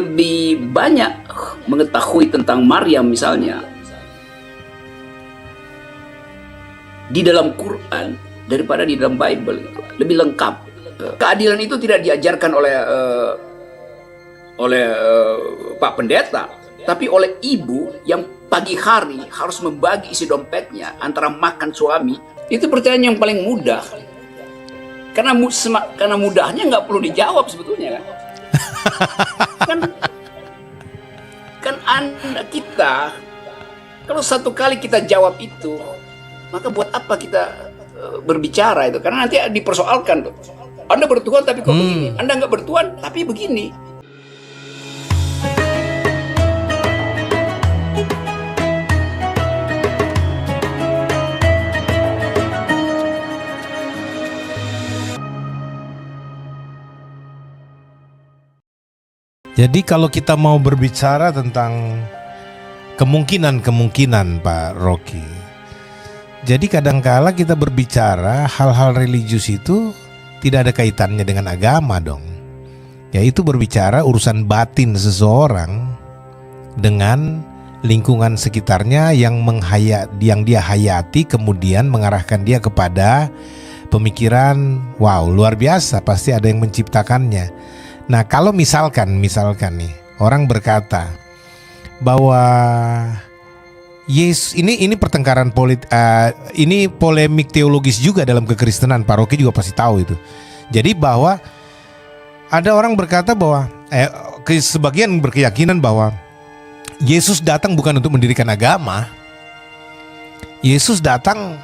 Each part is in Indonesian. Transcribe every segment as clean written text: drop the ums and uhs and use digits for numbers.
lebih banyak mengetahui tentang Maryam misalnya di dalam Quran daripada di dalam Bible. Lebih lengkap. Keadilan itu tidak diajarkan oleh Pak Pendeta, tapi oleh ibu yang pagi hari harus membagi isi dompetnya antara makan suami. Itu pertanyaan yang paling mudah. Karena mudahnya nggak perlu dijawab sebetulnya kan. kan kita kalau satu kali kita jawab itu, maka buat apa kita berbicara itu? Karena nanti dipersoalkan tuh. Anda bertuhan tapi kok begini, Anda nggak bertuhan tapi begini. Jadi kalau kita mau berbicara tentang kemungkinan Pak Rocky, jadi kadangkala kita berbicara hal-hal religius itu tidak ada kaitannya dengan agama dong. Yaitu berbicara urusan batin seseorang dengan lingkungan sekitarnya yang dia hayati, kemudian mengarahkan dia kepada pemikiran, wow luar biasa, pasti ada yang menciptakannya. Nah kalau misalkan nih orang berkata bahwa Yesus ini pertengkaran ini polemik teologis juga dalam kekristenan, Pak Rocky juga pasti tahu itu. Jadi bahwa ada orang berkata bahwa sebagian berkeyakinan bahwa Yesus datang bukan untuk mendirikan agama. Yesus datang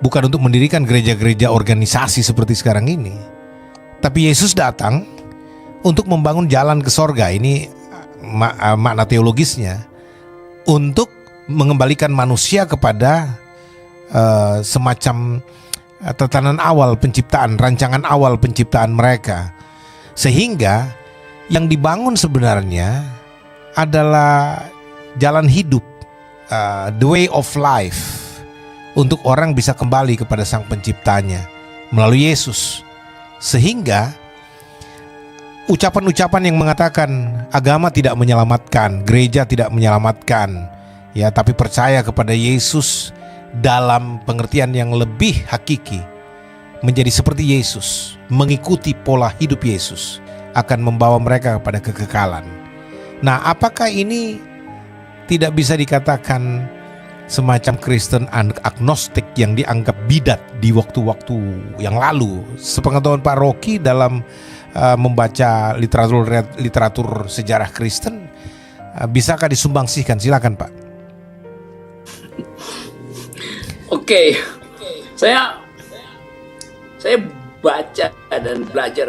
bukan untuk mendirikan gereja-gereja organisasi seperti sekarang ini. Tapi Yesus datang untuk membangun jalan ke sorga. Ini makna teologisnya. Untuk mengembalikan manusia kepada semacam tatanan awal penciptaan, rancangan awal penciptaan mereka. Sehingga yang dibangun sebenarnya adalah jalan hidup, the way of life, untuk orang bisa kembali kepada sang penciptanya melalui Yesus. Sehingga ucapan-ucapan yang mengatakan agama tidak menyelamatkan, gereja tidak menyelamatkan, ya, tapi percaya kepada Yesus dalam pengertian yang lebih hakiki, menjadi seperti Yesus, mengikuti pola hidup Yesus, akan membawa mereka kepada kekekalan. Nah, apakah ini tidak bisa dikatakan semacam Kristen agnostik yang dianggap bidat di waktu-waktu yang lalu? Sepengetahuan Pak Rocky dalam membaca literatur sejarah Kristen, bisakah disumbangsikan? Silakan Pak. Oke. Saya baca dan belajar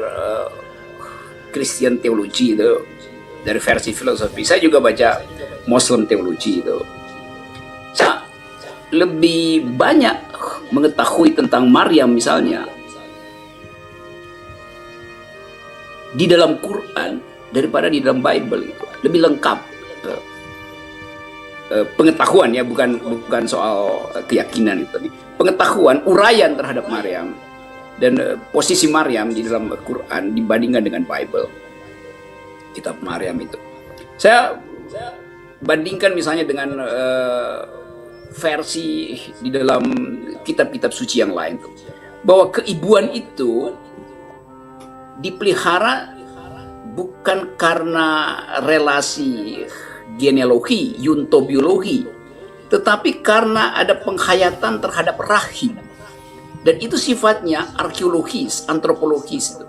Christian teologi itu dari versi filosofi. Saya juga baca Muslim teologi itu. Saya lebih banyak mengetahui tentang Maryam misalnya di dalam Quran daripada di dalam Bible. Itu lebih lengkap pengetahuan, ya, bukan soal keyakinan itu. Pengetahuan, uraian terhadap Maryam dan posisi Maryam di dalam Quran dibandingkan dengan Bible, kitab Maryam itu. Saya bandingkan misalnya dengan versi di dalam kitab-kitab suci yang lain tuh, bahwa keibuan itu dipelihara bukan karena relasi genealogi, yuntobiologi, tetapi karena ada penghayatan terhadap rahim, dan itu sifatnya arkeologis, antropologis itu.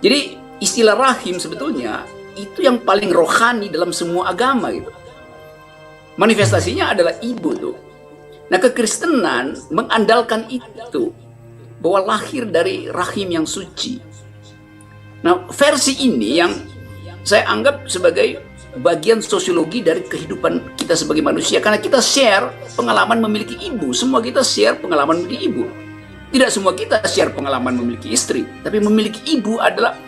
Jadi istilah rahim sebetulnya itu yang paling rohani dalam semua agama gitu. Manifestasinya adalah ibu tuh. Nah, kekristenan mengandalkan itu, bahwa lahir dari rahim yang suci. Nah, versi ini yang saya anggap sebagai bagian sosiologi dari kehidupan kita sebagai manusia, karena kita share pengalaman memiliki ibu. Semua kita share pengalaman memiliki ibu. Tidak semua kita share pengalaman memiliki istri, tapi memiliki ibu adalah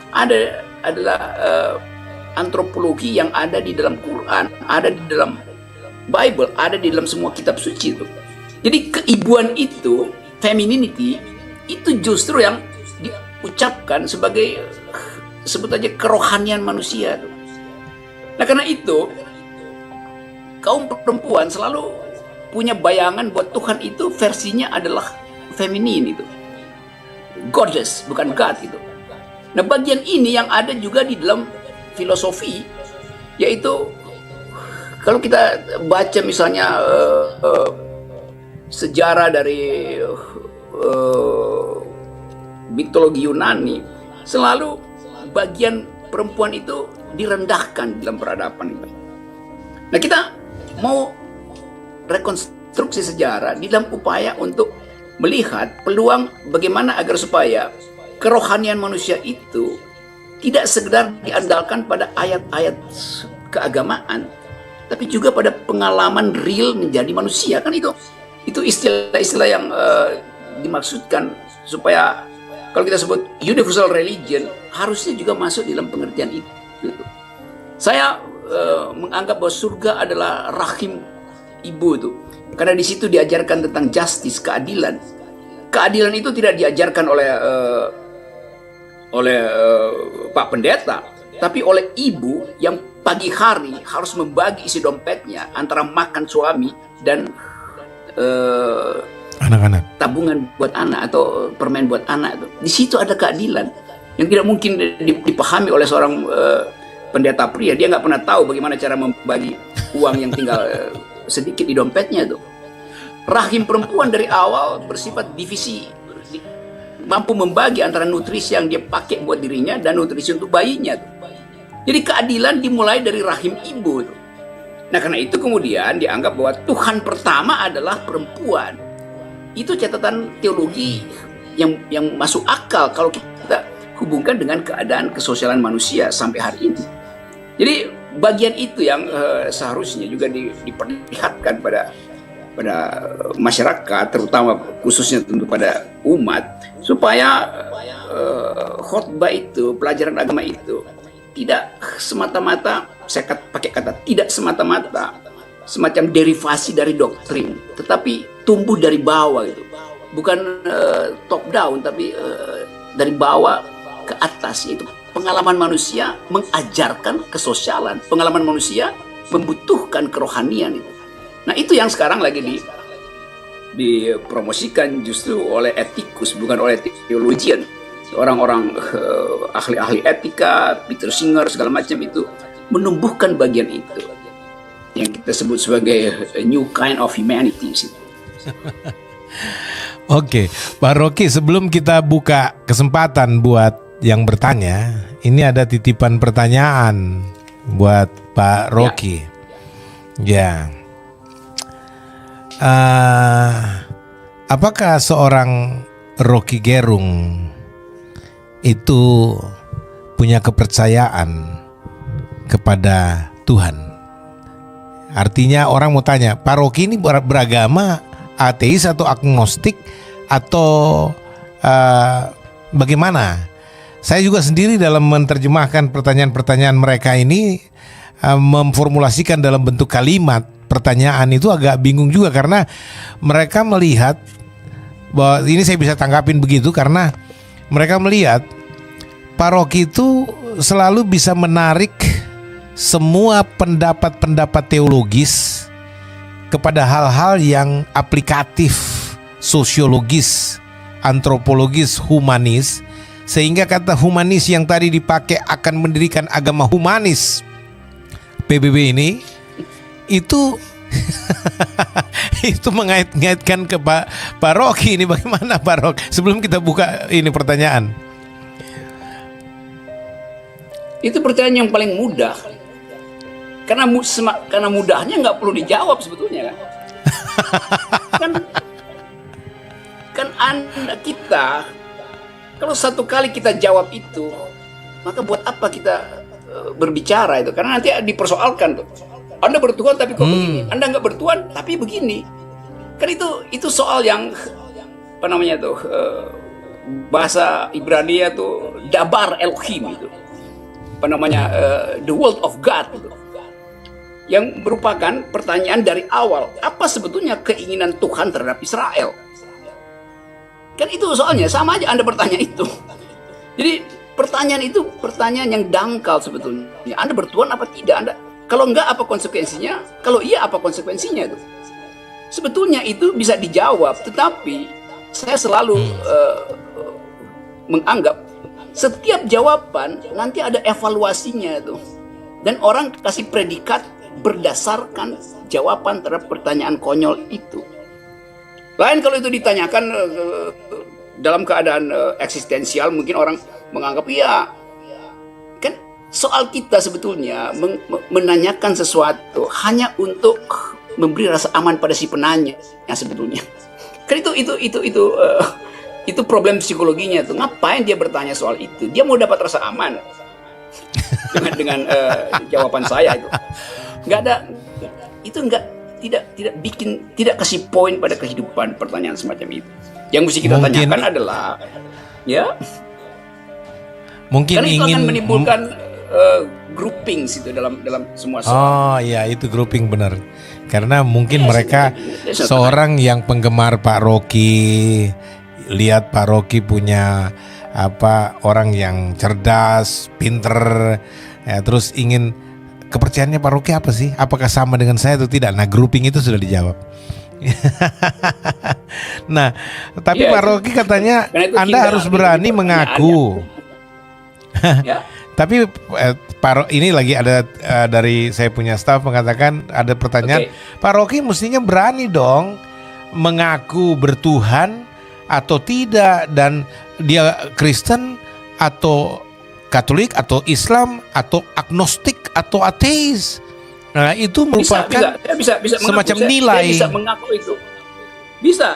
antropologi yang ada di dalam Quran, ada di dalam Bible, ada di dalam semua kitab suci itu. Jadi keibuan itu, femininity, itu justru yang diucapkan sebagai, sebut aja, kerohanian manusia tuh. Nah karena itu kaum perempuan selalu punya bayangan bahwa Tuhan itu versinya adalah feminin itu, goddess bukan God itu. Nah bagian ini yang ada juga di dalam filosofi, yaitu kalau kita baca misalnya sejarah dari mitologi Yunani, selalu bagian perempuan itu direndahkan dalam peradaban itu. Nah kita mau rekonstruksi sejarah di dalam upaya untuk melihat peluang bagaimana agar supaya kerohanian manusia itu tidak sekedar diandalkan pada ayat-ayat keagamaan, tapi juga pada pengalaman real menjadi manusia. Kan itu istilah-istilah yang dimaksudkan supaya kalau kita sebut universal religion harusnya juga masuk dalam pengertian itu. Saya menganggap bahwa surga adalah rahim ibu itu, karena di situ diajarkan tentang justice, keadilan. Keadilan itu tidak diajarkan oleh Pak Pendeta, tapi oleh ibu yang pagi hari harus membagi isi dompetnya antara makan suami dan anak-anak, tabungan buat anak atau permen buat anak. Di situ ada keadilan yang tidak mungkin dipahami oleh seorang pendeta pria. Dia nggak pernah tahu bagaimana cara membagi uang yang tinggal sedikit di dompetnya itu. Rahim perempuan dari awal bersifat divisi, mampu membagi antara nutrisi yang dia pakai buat dirinya dan nutrisi untuk bayinya. Jadi keadilan dimulai dari rahim ibu. Nah karena itu kemudian dianggap bahwa Tuhan pertama adalah perempuan. Itu catatan teologi yang masuk akal kalau kita hubungkan dengan keadaan kesosialan manusia sampai hari ini. Jadi bagian itu yang seharusnya juga diperlihatkan pada masyarakat, terutama khususnya tentu pada umat, supaya khotbah itu, pelajaran agama itu tidak semata-mata, saya pakai kata tidak semata-mata semacam derivasi dari doktrin, tetapi tumbuh dari bawah itu, bukan top down, tapi dari bawah ke atas. Itu pengalaman manusia mengajarkan kesosialan, pengalaman manusia membutuhkan kerohanian itu. Nah itu yang sekarang lagi dipromosikan justru oleh etikus, bukan oleh theologian. Orang-orang ahli-ahli etika, Peter Singer segala macam itu menumbuhkan bagian itu yang kita sebut sebagai a new kind of humanity. Oke, Pak Rocky, sebelum kita buka kesempatan buat yang bertanya, ini ada titipan pertanyaan buat Pak Rocky. Ya. Apakah seorang Rocky Gerung itu punya kepercayaan kepada Tuhan? Artinya orang mau tanya, Pak Rocky ini beragama ateis atau agnostik atau bagaimana? Saya juga sendiri dalam menerjemahkan pertanyaan-pertanyaan mereka ini memformulasikan dalam bentuk kalimat pertanyaan itu agak bingung juga, karena mereka melihat bahwa ini saya bisa tanggapin begitu karena mereka melihat Pak Rocky itu selalu bisa menarik semua pendapat-pendapat teologis kepada hal-hal yang aplikatif, sosiologis, antropologis, humanis, sehingga kata humanis yang tadi dipakai akan mendirikan agama humanis PBB ini itu itu mengait-ngaitkan ke Pak Rocky ini. Bagaimana Pak Rocky? Sebelum kita buka ini pertanyaan, itu pertanyaan yang paling mudah, karena mudahnya nggak perlu dijawab sebetulnya kan kita kalau satu kali kita jawab itu, maka buat apa kita berbicara itu? Karena nanti dipersoalkan tuh. Anda bertuhan tapi kok begini, Anda nggak bertuhan tapi begini. Kan itu soal yang apa namanya tuh, bahasa Ibrania tuh dabar Elohim itu, apa namanya, the word of God itu, yang merupakan pertanyaan dari awal, apa sebetulnya keinginan Tuhan terhadap Israel. Kan itu soalnya sama aja Anda bertanya itu. Jadi pertanyaan itu pertanyaan yang dangkal sebetulnya. Anda bertuhan apa tidak? Kalau enggak apa konsekuensinya? Kalau iya apa konsekuensinya itu? Sebetulnya itu bisa dijawab, tetapi saya selalu menganggap setiap jawaban nanti ada evaluasinya tuh. Dan orang kasih predikat berdasarkan jawaban terhadap pertanyaan konyol itu. Lain kalau itu ditanyakan dalam keadaan eksistensial, mungkin orang menganggap ya kan soal kita sebetulnya menanyakan sesuatu hanya untuk memberi rasa aman pada si penanya ya sebetulnya. Kan itu problem psikologinya tuh. Ngapain dia bertanya soal itu? Dia mau dapat rasa aman dengan jawaban saya itu. Nggak ada itu tidak kasih poin pada kehidupan pertanyaan semacam itu. Yang mesti kita tanyakan adalah ya mungkin karena itu akan menimbulkan grouping itu dalam semua soal. Oh iya, itu grouping benar. Karena mungkin mereka seorang yang penggemar Pak Rocky, lihat Pak Rocky punya orang yang cerdas, pinter, ya, terus ingin kepercayaannya Pak Rocky apa sih? Apakah sama dengan saya atau tidak? Nah, grouping itu sudah dijawab. Nah, tapi Pak Rocky katanya Anda harus berani mengaku. Ya. Tapi ini lagi ada dari saya punya staff mengatakan ada pertanyaan, Pak Rocky mestinya berani dong mengaku bertuhan atau tidak, dan dia Kristen atau Katolik atau Islam atau agnostik atau ateis. Nah, itu merupakan bisa semacam mengaku. nilai. Saya bisa mengaku itu.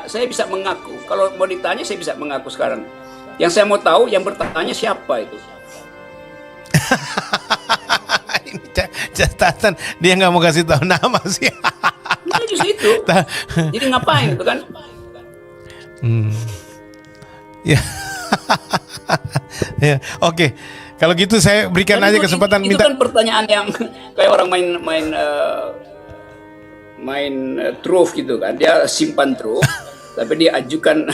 Saya bisa mengaku. Kalau mau ditanya saya bisa mengaku sekarang. Yang saya mau tahu yang bertanya siapa itu. Ini catatan dia nggak mau kasih tahu nama sih. Nah, justru itu. Jadi ngapain itu kan? Ya. Ya, oke. Kalau gitu saya berikan aja kesempatan itu minta. Itu kan pertanyaan yang kayak orang main truth gitu kan. Dia simpan truth, tapi dia ajukan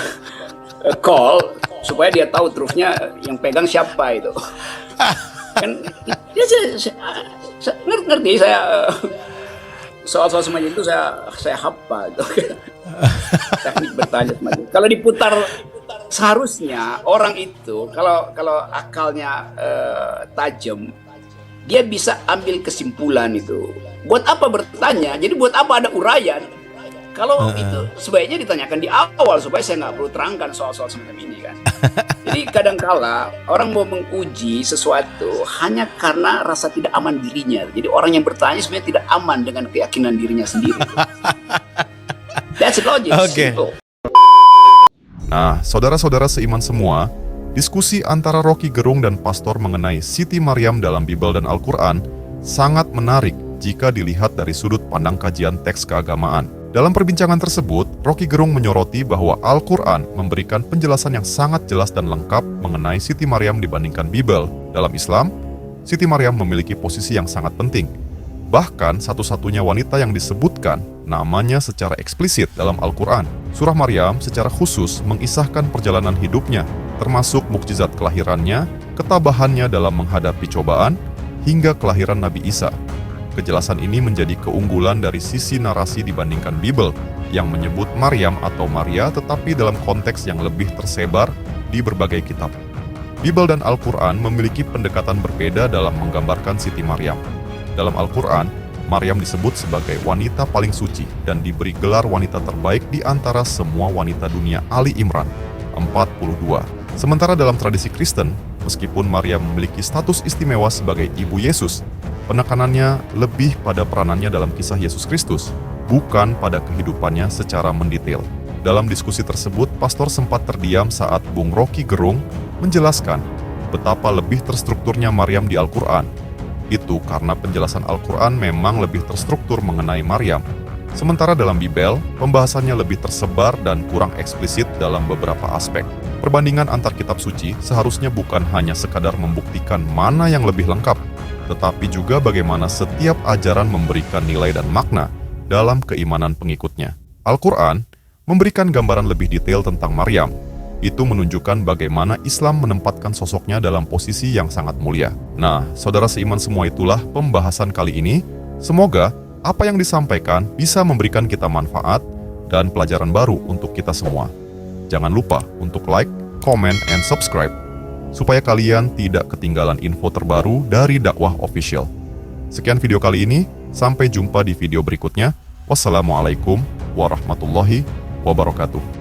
call supaya dia tahu truthnya yang pegang siapa itu. Kan ya, saya ngerti saya soal-soal semacam itu saya hafal gitu. Teknik bertanya semacam itu. Kalau diputar seharusnya orang itu kalau akalnya tajam, dia bisa ambil kesimpulan itu. Buat apa bertanya? Jadi buat apa ada uraian? Kalau itu sebaiknya ditanyakan di awal supaya saya nggak perlu terangkan soal-soal semacam ini kan. Jadi kadangkala orang mau menguji sesuatu hanya karena rasa tidak aman dirinya. Jadi orang yang bertanya sebenarnya tidak aman dengan keyakinan dirinya sendiri. That's logic. Okay. Nah, saudara-saudara seiman semua, diskusi antara Rocky Gerung dan pastor mengenai Siti Maryam dalam Bible dan Al-Quran sangat menarik jika dilihat dari sudut pandang kajian teks keagamaan. Dalam perbincangan tersebut, Rocky Gerung menyoroti bahwa Al-Quran memberikan penjelasan yang sangat jelas dan lengkap mengenai Siti Maryam dibandingkan Bible. Dalam Islam, Siti Maryam memiliki posisi yang sangat penting. Bahkan satu-satunya wanita yang disebutkan namanya secara eksplisit dalam Al-Quran. Surah Maryam secara khusus mengisahkan perjalanan hidupnya, termasuk mukjizat kelahirannya, ketabahannya dalam menghadapi cobaan, hingga kelahiran Nabi Isa. Kejelasan ini menjadi keunggulan dari sisi narasi dibandingkan Bible, yang menyebut Maryam atau Maria tetapi dalam konteks yang lebih tersebar di berbagai kitab. Bible dan Al-Quran memiliki pendekatan berbeda dalam menggambarkan Siti Maryam. Dalam Al-Quran, Maryam disebut sebagai wanita paling suci dan diberi gelar wanita terbaik di antara semua wanita dunia. Ali Imran 42. Sementara dalam tradisi Kristen, meskipun Maryam memiliki status istimewa sebagai ibu Yesus, penekanannya lebih pada peranannya dalam kisah Yesus Kristus, bukan pada kehidupannya secara mendetail. Dalam diskusi tersebut, pastor sempat terdiam saat Bung Rocky Gerung menjelaskan betapa lebih terstrukturnya Maryam di Al-Quran. Itu karena penjelasan Al-Quran memang lebih terstruktur mengenai Maryam. Sementara dalam Bible, pembahasannya lebih tersebar dan kurang eksplisit dalam beberapa aspek. Perbandingan antar kitab suci seharusnya bukan hanya sekadar membuktikan mana yang lebih lengkap, tetapi juga bagaimana setiap ajaran memberikan nilai dan makna dalam keimanan pengikutnya. Al-Quran memberikan gambaran lebih detail tentang Maryam. Itu menunjukkan bagaimana Islam menempatkan sosoknya dalam posisi yang sangat mulia. Nah, saudara seiman semua, itulah pembahasan kali ini. Semoga apa yang disampaikan bisa memberikan kita manfaat dan pelajaran baru untuk kita semua. Jangan lupa untuk like, comment, and subscribe supaya kalian tidak ketinggalan info terbaru dari Dakwah Official. Sekian video kali ini, sampai jumpa di video berikutnya. Wassalamualaikum warahmatullahi wabarakatuh.